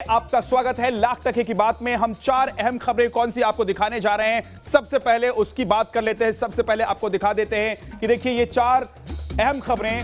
आपका स्वागत है लाख टके की बात में। हम चार अहम खबरें कौन सी आपको दिखाने जा रहे हैं, सबसे पहले उसकी बात कर लेते हैं। सबसे पहले आपको दिखा देते हैं कि देखिए ये चार अहम खबरें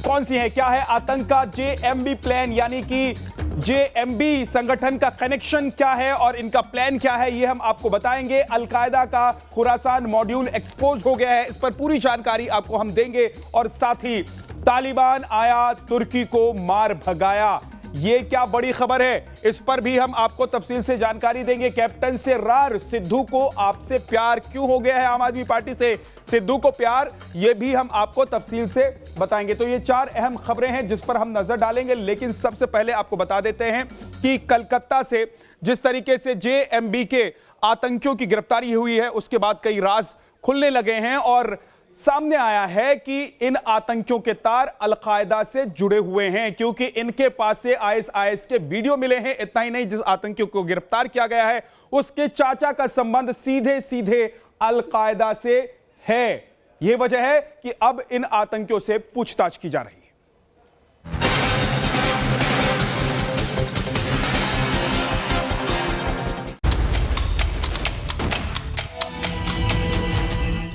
कौन सी हैं। क्या है आतंक का जेएमबी प्लान, यानी कि जेएमबी संगठन का कनेक्शन क्या है और इनका प्लान क्या है, ये हम आपको बताएंगे। अलकायदा का खुरासान मॉड्यूल एक्सपोज हो गया है, इस पर पूरी जानकारी आपको हम देंगे। और साथ ही तालिबान आया, तुर्की को मार भगाया, ये क्या बड़ी खबर है, इस पर भी हम आपको तफसील से जानकारी देंगे। कैप्टन से रार, सिद्धू को आपसे प्यार क्यों हो गया है आम आदमी पार्टी से, सिद्धू को प्यार, ये भी हम आपको तफसील से बताएंगे। तो ये चार अहम खबरें हैं जिस पर हम नजर डालेंगे, लेकिन सबसे पहले आपको बता देते हैं कि कलकत्ता से जिस तरीके से जेएमबी के आतंकियों की गिरफ्तारी हुई है, उसके बाद कई राज खुलने लगे हैं और सामने आया है कि इन आतंकियों के तार अलकायदा से जुड़े हुए हैं, क्योंकि इनके पास से आईएसआईएस के वीडियो मिले हैं। इतना ही नहीं, जिस आतंकियों को गिरफ्तार किया गया है उसके चाचा का संबंध सीधे सीधे अलकायदा से है। यह वजह है कि अब इन आतंकियों से पूछताछ की जा रही है।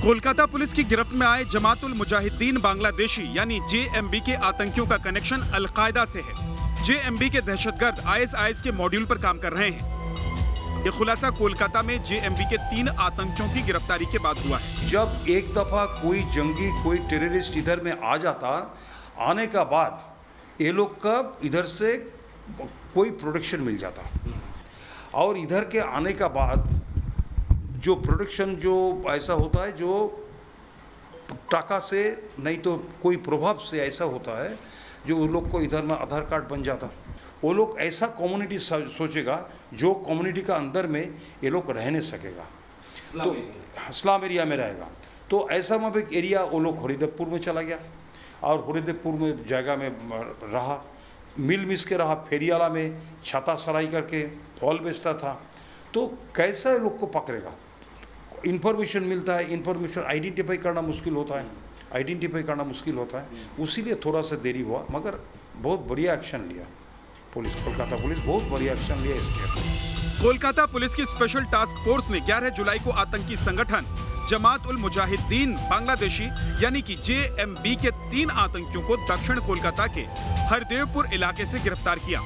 कोलकाता पुलिस की गिरफ्त में आए जमातुल मुजाहिदीन बांग्लादेशी यानी जेएमबी के आतंकियों का कनेक्शन अलकायदा से है। जेएमबी के दहशतगर्द आईएसआईएस के मॉड्यूल पर काम कर रहे हैं। ये खुलासा कोलकाता में जेएमबी के 3 आतंकियों की गिरफ्तारी के बाद हुआ है। जब एक दफा कोई जंगी, कोई टेररिस्ट इधर में आ जाता, आने का बाद ये लोग का इधर से कोई प्रोटेक्शन मिल जाता, और इधर के आने का बाद जो प्रोडक्शन जो ऐसा होता है, जो टाका से नहीं तो कोई प्रभाव से ऐसा होता है, जो उन लोग को इधर में आधार कार्ड बन जाता। वो लोग ऐसा कम्युनिटी सोचेगा जो कम्युनिटी का अंदर में ये लोग रह नहीं सकेगा, तो इस्लाम एरिया में रहेगा। तो ऐसा में एक एरिया वो लोग हरिदेवपुर में चला गया, और हरिदेवपुर में जगह में रहा, मिल मिस के रहा, फेरियाला में छाता सराई करके फॉल बेचता था। तो कैसा लोग को पकड़ेगा, इन्फॉर्मेशन मिलता है, इन्फॉर्मेशन आइडेंटिफाई करना मुश्किल होता है, उसीलिए थोड़ा सा देरी हुआ, मगर बहुत बढ़िया एक्शन लिया पुलिस, कोलकाता पुलिस बहुत बढ़िया एक्शन लिया इसके। कोलकाता पुलिस की स्पेशल टास्क फोर्स ने 11 जुलाई को आतंकी संगठन जमात उल मुजाहिदीन बांग्लादेशी यानी कि जेएमबी के 3 आतंकियों को दक्षिण कोलकाता के हरदेवपुर इलाके से गिरफ्तार किया,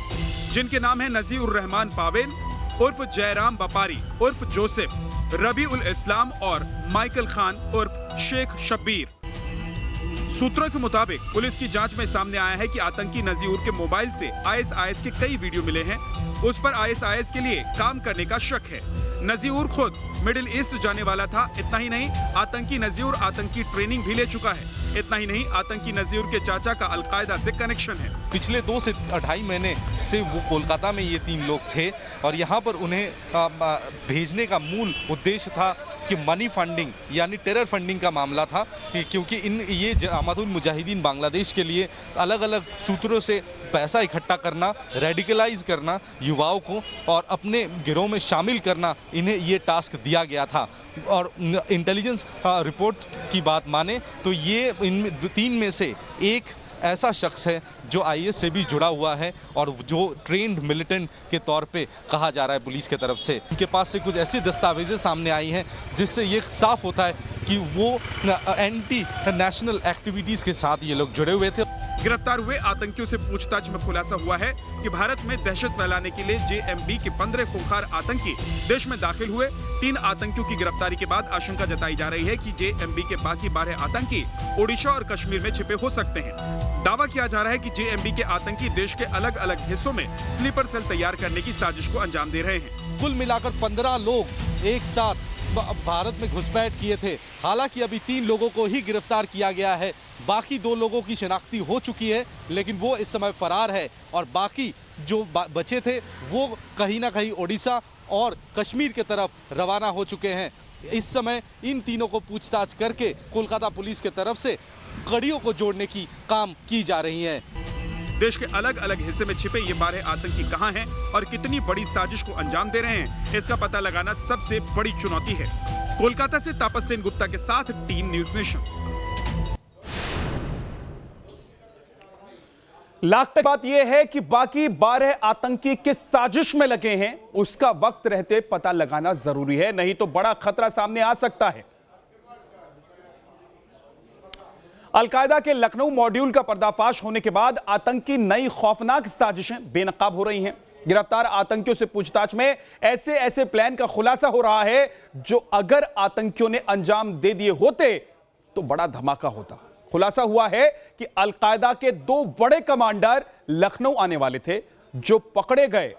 जिनके नाम है नजीर उर रहमान पावेल उर्फ जयराम बपारी उर्फ जोसेफ, रबी उल इस्लाम और माइकल खान उर्फ शेख शब्बीर। सूत्रों के मुताबिक पुलिस की जांच में सामने आया है कि आतंकी नजीर के मोबाइल से आईएसआईएस के कई वीडियो मिले हैं, उस पर आईएसआईएस के लिए काम करने का शक है। नजीर खुद मिडिल ईस्ट जाने वाला था। इतना ही नहीं, आतंकी नजीर आतंकी ट्रेनिंग भी ले चुका है। इतना ही नहीं, आतंकी नजीर के चाचा का अलकायदा से कनेक्शन है। पिछले 2 से 2.5 महीने से वो कोलकाता में ये 3 लोग थे, और यहाँ पर उन्हें भेजने का मूल उद्देश्य था कि मनी फंडिंग यानी टेरर फंडिंग का मामला था, क्योंकि ये जमातुल मुजाहिदीन बांग्लादेश के लिए अलग अलग सूत्रों से पैसा इकट्ठा करना, रेडिकलाइज करना युवाओं को और अपने गिरोह में शामिल करना, इन्हें ये टास्क दिया गया था। और इंटेलिजेंस रिपोर्ट्स की बात माने तो ये इनमें 3 में से एक ऐसा शख्स है जो आईएस से भी जुड़ा हुआ है, और जो ट्रेंड मिलिटेंट के तौर पे कहा जा रहा है पुलिस की तरफ से। उनके पास से कुछ ऐसी दस्तावेजें सामने आई हैं जिससे ये साफ होता है कि वो एंटी नेशनल एक्टिविटीज़ के साथ ये लोग जुड़े हुए थे। गिरफ्तार हुए आतंकियों से पूछताछ में खुलासा हुआ है कि भारत में दहशत फैलाने के लिए जेएमबी के 15 खूंखार आतंकी देश में दाखिल हुए। 3 आतंकियों की गिरफ्तारी के बाद आशंका जताई जा रही है कि जेएमबी के बाकी 12 आतंकी ओडिशा और कश्मीर में छिपे हो सकते हैं। दावा किया जा रहा है कि जेएमबी के आतंकी देश के अलग अलग हिस्सों में स्लीपर सेल तैयार करने की साजिश को अंजाम दे रहे हैं। कुल मिलाकर 15 लोग एक साथ भारत में घुसपैठ किए थे। हालांकि अभी 3 लोगों को ही गिरफ्तार किया गया है, बाकी 2 लोगों की शिनाख्ती हो चुकी है, लेकिन वो इस समय फरार है, और बाकी जो बचे थे वो कहीं ना कहीं ओडिशा और कश्मीर की तरफ रवाना हो चुके हैं। इस समय इन तीनों को पूछताछ करके कोलकाता पुलिस की तरफ से कड़ियों को जोड़ने की काम की जा रही है। देश के अलग अलग हिस्से में छिपे ये 12 आतंकी कहां हैं और कितनी बड़ी साजिश को अंजाम दे रहे हैं, इसका पता लगाना सबसे बड़ी चुनौती है। कोलकाता से तापस सेन गुप्ता के साथ टीम न्यूज़ नेशन। लाख तक बात यह है कि बाकी 12 आतंकी किस साजिश में लगे हैं उसका वक्त रहते पता लगाना जरूरी है, नहीं तो बड़ा खतरा सामने आ सकता है। अलकायदा के लखनऊ मॉड्यूल का पर्दाफाश होने के बाद आतंकी नई खौफनाक साजिशें बेनकाब हो रही हैं। गिरफ्तार आतंकियों से पूछताछ में ऐसे ऐसे प्लान का खुलासा हो रहा है जो अगर आतंकियों ने अंजाम दे दिए होते तो बड़ा धमाका होता। खुलासा हुआ है कि अलकायदा के 2 बड़े कमांडर लखनऊ आने वाले थे जो पकड़े गए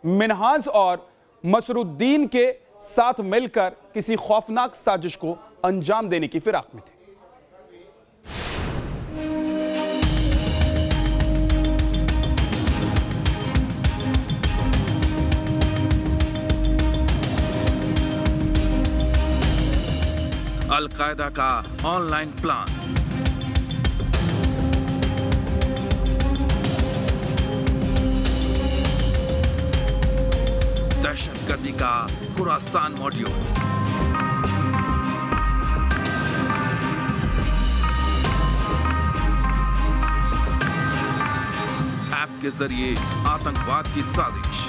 मिनहाज और मसरुद्दीन के साथ मिलकर किसी खौफनाक साजिश को अंजाम देने की फिराक में थे। अल-कायदा का ऑनलाइन प्लान। दहशतगर्दी का खुरासान मॉड्यूल। ऐप के जरिए आतंकवाद की साजिश।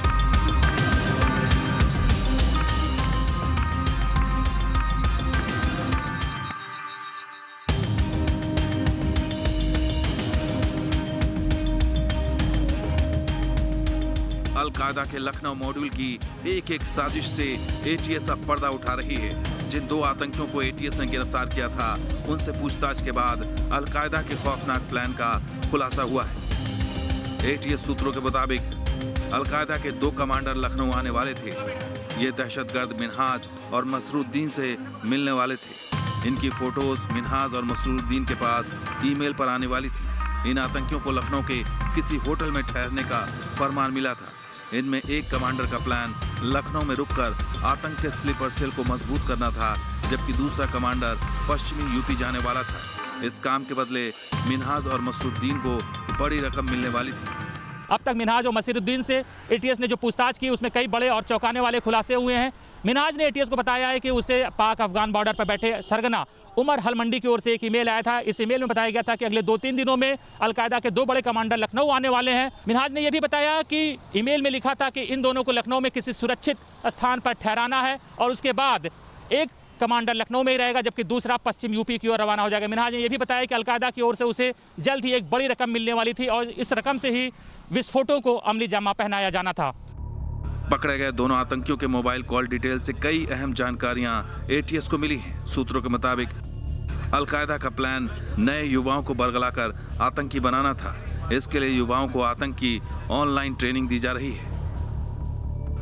अल-कायदा के लखनऊ मॉड्यूल की एक एक साजिश से एटीएस अब पर्दा उठा रही है। जिन 2 आतंकियों को एटीएस ने गिरफ्तार किया था उनसे पूछताछ के बाद अल-कायदा के खौफनाक प्लान का खुलासा हुआ है। एटीएस सूत्रों के मुताबिक अल-कायदा के 2 कमांडर लखनऊ आने वाले थे। ये दहशतगर्द मिनहाज और मसरुद्दीन से मिलने वाले थे। इनकी फोटोज मिनहाज और मसरुद्दीन के पास ईमेल पर आने वाली थी। इन आतंकियों को लखनऊ के किसी होटल में ठहरने का फरमान मिला था। इनमें एक कमांडर का प्लान लखनऊ में रुककर आतंक के स्लीपर सेल को मजबूत करना था, जबकि दूसरा कमांडर पश्चिमी यूपी जाने वाला था। इस काम के बदले मिनहाज और मसरुद्दीन को बड़ी रकम मिलने वाली थी। अब तक मिनहाज और मसरुद्दीन से एटीएस ने जो पूछताछ की उसमें कई बड़े और चौंकाने वाले खुलासे हुए हैं। मिनहाज ने एटीएस को बताया है कि उसे पाक अफगान बॉर्डर पर बैठे सरगना उमर हलमंडी की ओर से एक ईमेल आया था। इस ईमेल में बताया गया था कि अगले 2-3 दिनों में अलकायदा के 2 बड़े कमांडर लखनऊ आने वाले हैं। मिनहाज ने यह भी बताया कि ईमेल में लिखा था कि इन दोनों को लखनऊ में किसी सुरक्षित स्थान पर ठहराना है और उसके बाद एक कमांडर लखनऊ में ही रहेगा जबकि दूसरा पश्चिम यूपी की ओर रवाना हो जाएगा। मिनहाज ने यह भी बताया कि अलकायदा की ओर से उसे जल्द ही एक बड़ी रकम मिलने वाली थी और इस रकम से ही विस्फोटों को अमली जामा पहनाया जाना था। पकड़े गए दोनों आतंकियों के मोबाइल कॉल डिटेल से कई अहम जानकारियां एटीएस को मिली हैं। सूत्रों के मुताबिक अल-कायदा का प्लान नए युवाओं को बरगलाकर आतंकी बनाना था। इसके लिए युवाओं को आतंक की ऑनलाइन ट्रेनिंग दी जा रही है।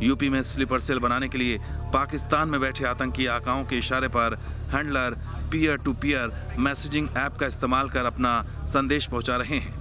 यूपी में स्लीपर सेल बनाने के लिए पाकिस्तान में बैठे आतंकी आकाओं के इशारे पर handler peer to peer messaging app का इस्तेमाल कर अपना संदेश पहुंचा रहे हैं।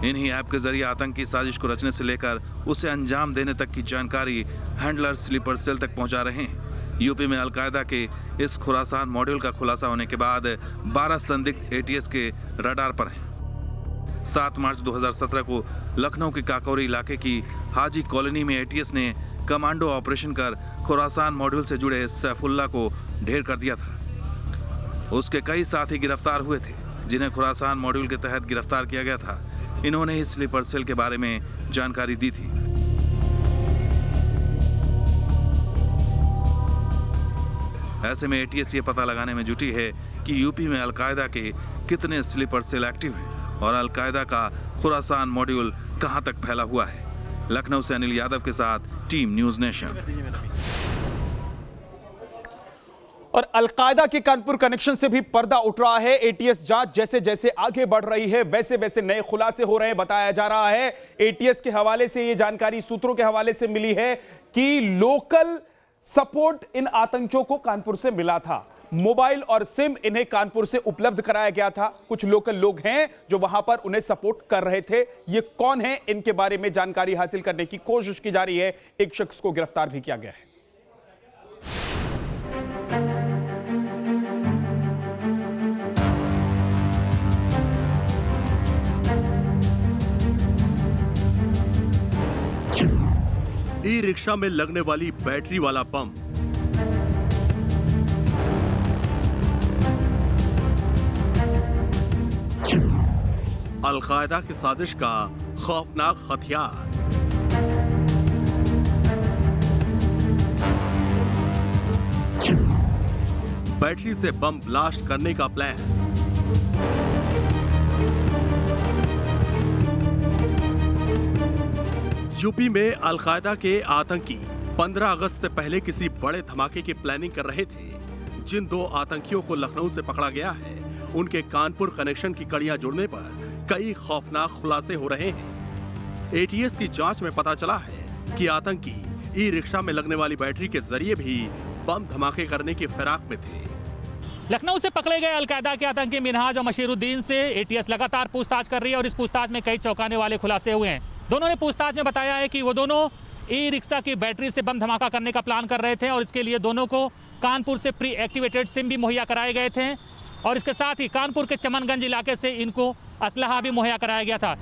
इन्हीं ऐप के जरिए आतंकी साजिश को रचने से लेकर उसे अंजाम देने तक की जानकारी हैंडलर स्लीपर सेल तक पहुंचा रहे हैं। यूपी में अलकायदा के इस खुरासान मॉड्यूल का खुलासा होने के बाद 12 संदिग्ध एटीएस के रडार पर हैं। 7 मार्च 2017 को लखनऊ के काकोरी इलाके की हाजी कॉलोनी में एटीएस ने कमांडो ऑपरेशन कर खुरासान मॉड्यूल से जुड़े सैफुल्ला को ढेर कर दिया था। उसके कई साथी गिरफ्तार हुए थे जिन्हें खुरासान मॉड्यूल के तहत गिरफ्तार किया गया था। इन्होंने ही स्लीपर सेल के बारे में जानकारी दी थी। ऐसे में एटीएस ये पता लगाने में जुटी है कि यूपी में अलकायदा के कितने स्लीपर सेल एक्टिव हैं और अलकायदा का खुरासान मॉड्यूल कहां तक फैला हुआ है। लखनऊ से अनिल यादव के साथ टीम न्यूज़ नेशन। और अलकायदा के कानपुर कनेक्शन से भी पर्दा उठ रहा है। एटीएस जांच जैसे जैसे आगे बढ़ रही है वैसे वैसे नए खुलासे हो रहे हैं। बताया जा रहा है एटीएस के हवाले से, ये जानकारी सूत्रों के हवाले से मिली है कि लोकल सपोर्ट इन आतंकियों को कानपुर से मिला था। मोबाइल और सिम इन्हें कानपुर से उपलब्ध कराया गया था। कुछ लोकल लोग हैं जो वहां पर उन्हें सपोर्ट कर रहे थे। ये कौन है, इनके बारे में जानकारी हासिल करने की कोशिश की जा रही है। एक शख्स को गिरफ्तार भी किया गया है। ई रिक्शा में लगने वाली बैटरी वाला बम, अलकायदा की साजिश का खौफनाक हथियार। बैटरी से बम ब्लास्ट करने का प्लान। यूपी में अलकायदा के आतंकी 15 अगस्त से पहले किसी बड़े धमाके की प्लानिंग कर रहे थे। जिन 2 आतंकियों को लखनऊ से पकड़ा गया है, उनके कानपुर कनेक्शन की कड़ियां जुड़ने पर कई खौफनाक खुलासे हो रहे हैं। एटीएस की जांच में पता चला है कि आतंकी ई रिक्शा में लगने वाली बैटरी के जरिए भी बम धमाके करने की फिराक में थे। लखनऊ से पकड़े गए अलकायदा के आतंकी मिनहाज और मशीरुद्दीन से एटीएस लगातार पूछताछ कर रही है और इस पूछताछ में कई चौंकाने वाले खुलासे हुए हैं। दोनों ने पूछताछ में बताया है कि वो दोनों ई रिक्शा की बैटरी से बम धमाका करने का प्लान कर रहे थे और इसके लिए दोनों को कानपुर से प्री एक्टिवेटेड सिम भी मुहैया कराए गए थे और इसके साथ ही कानपुर के चमनगंज इलाके से इनको असलहा भी मुहैया कराया गया था।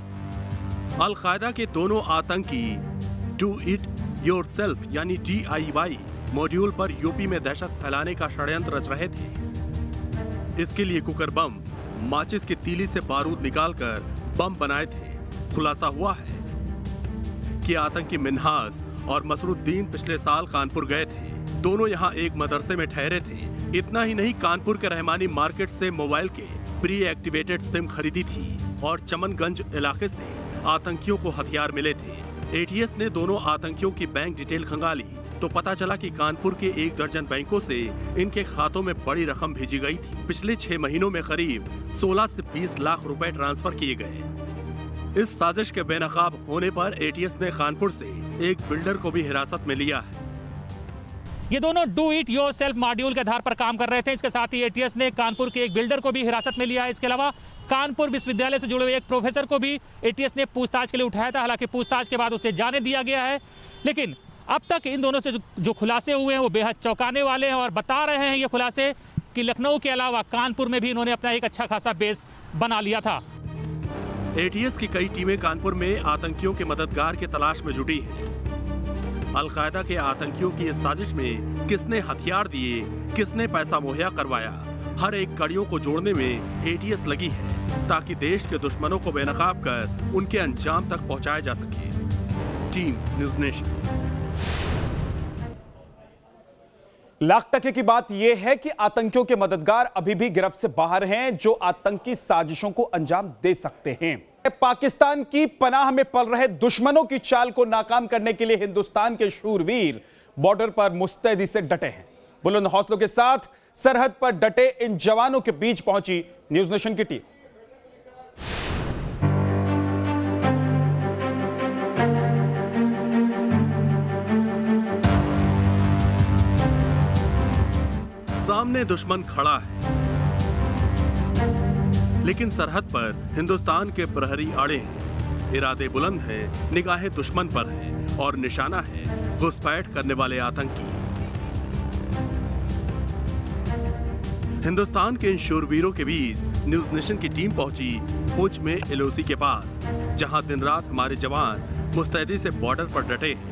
अलकायदा के दोनों आतंकी डू इट योरसेल्फ यानी DIY मॉड्यूल पर यूपी में दहशत फैलाने का षड्यंत्र रच रहे थे। इसके लिए कुकर बम, माचिस की तीली से बारूद निकालकर बम बनाए थे। खुलासा हुआ है कि आतंकी मिनहाज और मसरुद्दीन पिछले साल कानपुर गए थे। दोनों यहां एक मदरसे में ठहरे थे। इतना ही नहीं, कानपुर के रहमानी मार्केट से मोबाइल के प्री एक्टिवेटेड सिम खरीदी थी और चमनगंज इलाके से आतंकियों को हथियार मिले थे। एटीएस ने दोनों आतंकियों की बैंक डिटेल खंगाली तो पता चला कि कानपुर के 1 दर्जन बैंकों से इनके खातों में बड़ी रकम भेजी गई थी। पिछले 6 महीनों में करीब 16 से 20 लाख रुपए ट्रांसफर किए गए। इस साजिश के बेनकाब होने पर एटीएस ने कानपुर से एक बिल्डर को भी हिरासत में लिया है। ये दोनों डू इट योरसेल्फ मॉड्यूल के आधार पर काम कर रहे थे। इसके साथ ही एटीएस ने कानपुर के एक बिल्डर को भी हिरासत में लिया है। इसके अलावा कानपुर विश्वविद्यालय से जुड़े हुए एक प्रोफेसर को भी एटीएस ने पूछताछ के लिए उठाया था। हालांकि पूछताछ के बाद उसे जाने दिया गया है, लेकिन अब तक इन दोनों से जो खुलासे हुए हैं वो बेहद चौंकाने वाले हैं और बता रहे हैं ये खुलासे कि लखनऊ के अलावा कानपुर में भी इन्होंने अपना एक अच्छा खासा बेस बना लिया था। एटीएस की कई टीमें कानपुर में आतंकियों के मददगार की तलाश में जुटी हैं। अलकायदा के आतंकियों की इस साजिश में किसने हथियार दिए, किसने पैसा मुहैया करवाया, हर एक कड़ियों को जोड़ने में एटीएस लगी है ताकि देश के दुश्मनों को बेनकाब कर उनके अंजाम तक पहुंचाया जा सके। Team news nation. लाख टके की बात यह है कि आतंकियों के मददगार अभी भी गिरफ्त से बाहर हैं, जो आतंकी साजिशों को अंजाम दे सकते हैं। पाकिस्तान की पनाह में पल रहे दुश्मनों की चाल को नाकाम करने के लिए हिंदुस्तान के शूरवीर बॉर्डर पर मुस्तैदी से डटे हैं। बुलंद हौसलों के साथ सरहद पर डटे इन जवानों के बीच पहुंची न्यूज़ नेशन की टीम। सामने दुश्मन खड़ा है, लेकिन सरहद पर हिंदुस्तान के प्रहरी अड़े हैं। इरादे बुलंद हैं, निगाहें दुश्मन पर हैं और निशाना है घुसपैठ करने वाले आतंकी। हिंदुस्तान के इन शूरवीरों के बीच न्यूज़ नेशन की टीम पहुंची पुंछ में LOC के पास, जहां दिन रात हमारे जवान मुस्तैदी से बॉर्डर पर डटे हैं।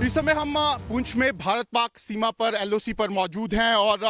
इस समय हम पुंछ में भारत पाक सीमा पर LOC पर मौजूद हैं और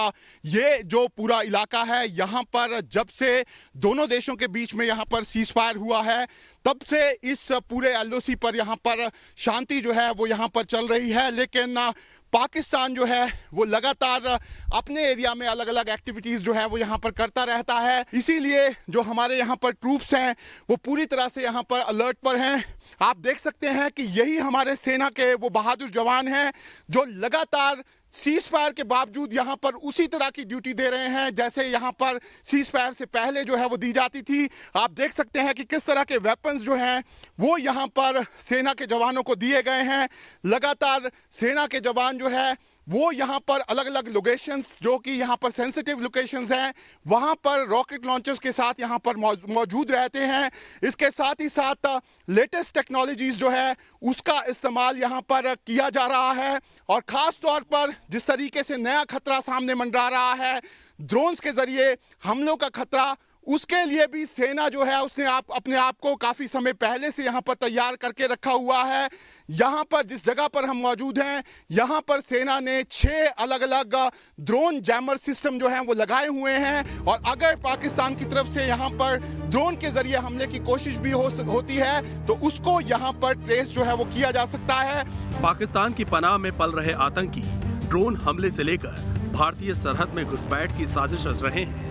ये जो पूरा इलाका है, यहाँ पर जब से दोनों देशों के बीच में यहाँ पर सीज फायर हुआ है, तब से इस पूरे LOC पर यहाँ पर शांति जो है वो यहाँ पर चल रही है। लेकिन पाकिस्तान जो है वो लगातार अपने एरिया में अलग अलग एक्टिविटीज़ जो है वो यहाँ पर करता रहता है। इसीलिए जो हमारे यहाँ पर ट्रूप्स हैं वो पूरी तरह से यहाँ पर अलर्ट पर हैं। आप देख सकते हैं कि यही हमारे सेना के वो बहादुर जवान हैं जो लगातार सीज फायर के बावजूद यहाँ पर उसी तरह की ड्यूटी दे रहे हैं जैसे यहाँ पर सीज फायर से पहले जो है वो दी जाती थी। आप देख सकते हैं कि किस तरह के वेपन्स जो हैं वो यहाँ पर सेना के जवानों को दिए गए हैं। लगातार सेना के जवान जो है वो यहाँ पर अलग अलग लोकेशंस, जो कि यहाँ पर सेंसिटिव लोकेशंस हैं, वहाँ पर रॉकेट लॉन्चर्स के साथ यहाँ पर मौजूद रहते हैं। इसके साथ ही साथ लेटेस्ट टेक्नोलॉजीज़ जो है उसका इस्तेमाल यहाँ पर किया जा रहा है और ख़ास तौर पर जिस तरीके से नया खतरा सामने मंडरा रहा है, ड्रोन्स के ज़रिए हमलों का खतरा उसके लिए भी सेना जो है उसने अपने आप को काफ़ी समय पहले से यहाँ पर तैयार करके रखा हुआ है। यहाँ पर जिस जगह पर हम मौजूद हैं, यहाँ पर सेना ने 6 अलग अलग ड्रोन जैमर सिस्टम जो हैं वो लगाए हुए हैं, और अगर पाकिस्तान की तरफ से यहाँ पर ड्रोन के जरिए हमले की कोशिश भी होती है तो उसको यहाँ पर ट्रेस जो है वो किया जा सकता है। पाकिस्तान की पनाह में पल रहे आतंकी ड्रोन हमले से लेकर भारतीय सरहद में घुसपैठ की साजिश रच रहे हैं,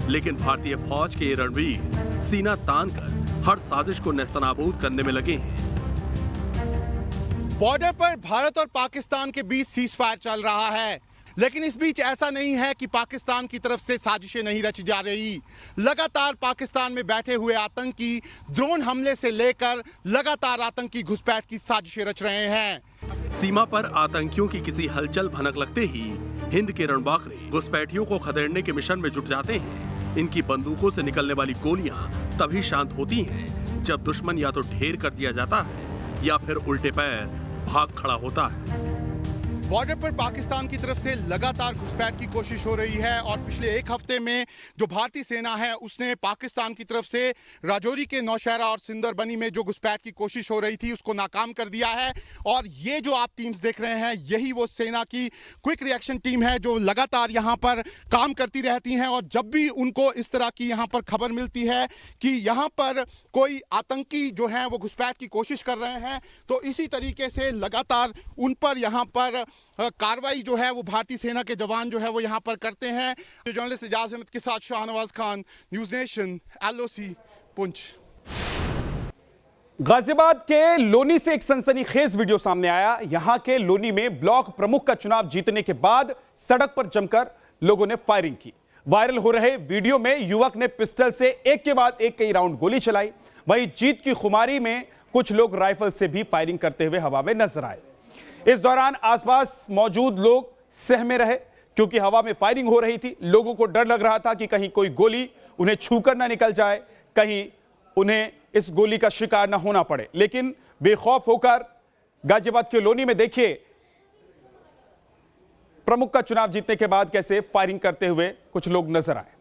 लेकिन भारतीय फौज के रणवीर सीना तान कर हर साजिश को नेस्तनाबूद करने में लगे हैं। बॉर्डर पर भारत और पाकिस्तान के बीच सीज फायर चल रहा है, लेकिन इस बीच ऐसा नहीं है कि पाकिस्तान की तरफ से साजिशें नहीं रची जा रही। लगातार पाकिस्तान में बैठे हुए आतंकी ड्रोन हमले से लेकर लगातार आतंकी घुसपैठ की साजिशें रच रहे हैं। सीमा पर आतंकियों की किसी हलचल भनक लगते ही हिंद के रणबांकरे घुसपैठियों को खदेड़ने के मिशन में जुट जाते हैं। इनकी बंदूकों से निकलने वाली गोलियां तभी शांत होती हैं जब दुश्मन या तो ढेर कर दिया जाता है या फिर उल्टे पैर भाग खड़ा होता है। बॉर्डर पर पाकिस्तान की तरफ से लगातार घुसपैठ की कोशिश हो रही है, और पिछले एक हफ्ते में जो भारतीय सेना है उसने पाकिस्तान की तरफ से राजौरी के नौशहरा और सिंदरबनी में जो घुसपैठ की कोशिश हो रही थी उसको नाकाम कर दिया है। और ये जो आप टीम्स देख रहे हैं यही वो सेना की क्विक रिएक्शन टीम है जो लगातार यहाँ पर काम करती रहती हैं, और जब भी उनको इस तरह की यहाँ पर खबर मिलती है कि यहाँ पर कोई आतंकी जो है वो घुसपैठ की कोशिश कर रहे हैं तो इसी तरीके से लगातार उन पर यहाँ पर कार्रवाई जो है वो भारतीय सेना के जवान जो है वो यहाँ पर करते हैं। जर्नलिस्ट एजाज अहमद के साथ Shahnawaz Khan, news nation, LOC, Poonch. Ghaziabad के लोनी से एक सनसनीखेज वीडियो सामने आया। यहां के लोनी में ब्लॉक प्रमुख का चुनाव जीतने के बाद सड़क पर जमकर लोगों ने फायरिंग की। वायरल हो रहे वीडियो में युवक ने पिस्टल से एक के बाद एक कई राउंड गोली चलाई। वहीं जीत की खुमारी में कुछ लोग राइफल से भी फायरिंग करते हुए हवा में नजर आए। इस दौरान आसपास मौजूद लोग सहमे रहे क्योंकि हवा में फायरिंग हो रही थी। लोगों को डर लग रहा था कि कहीं कोई गोली उन्हें छूकर ना निकल जाए, कहीं उन्हें इस गोली का शिकार ना होना पड़े। लेकिन बेखौफ होकर गाजियाबाद के लोनी में देखिए प्रमुख का चुनाव जीतने के बाद कैसे फायरिंग करते हुए कुछ लोग नजर आए।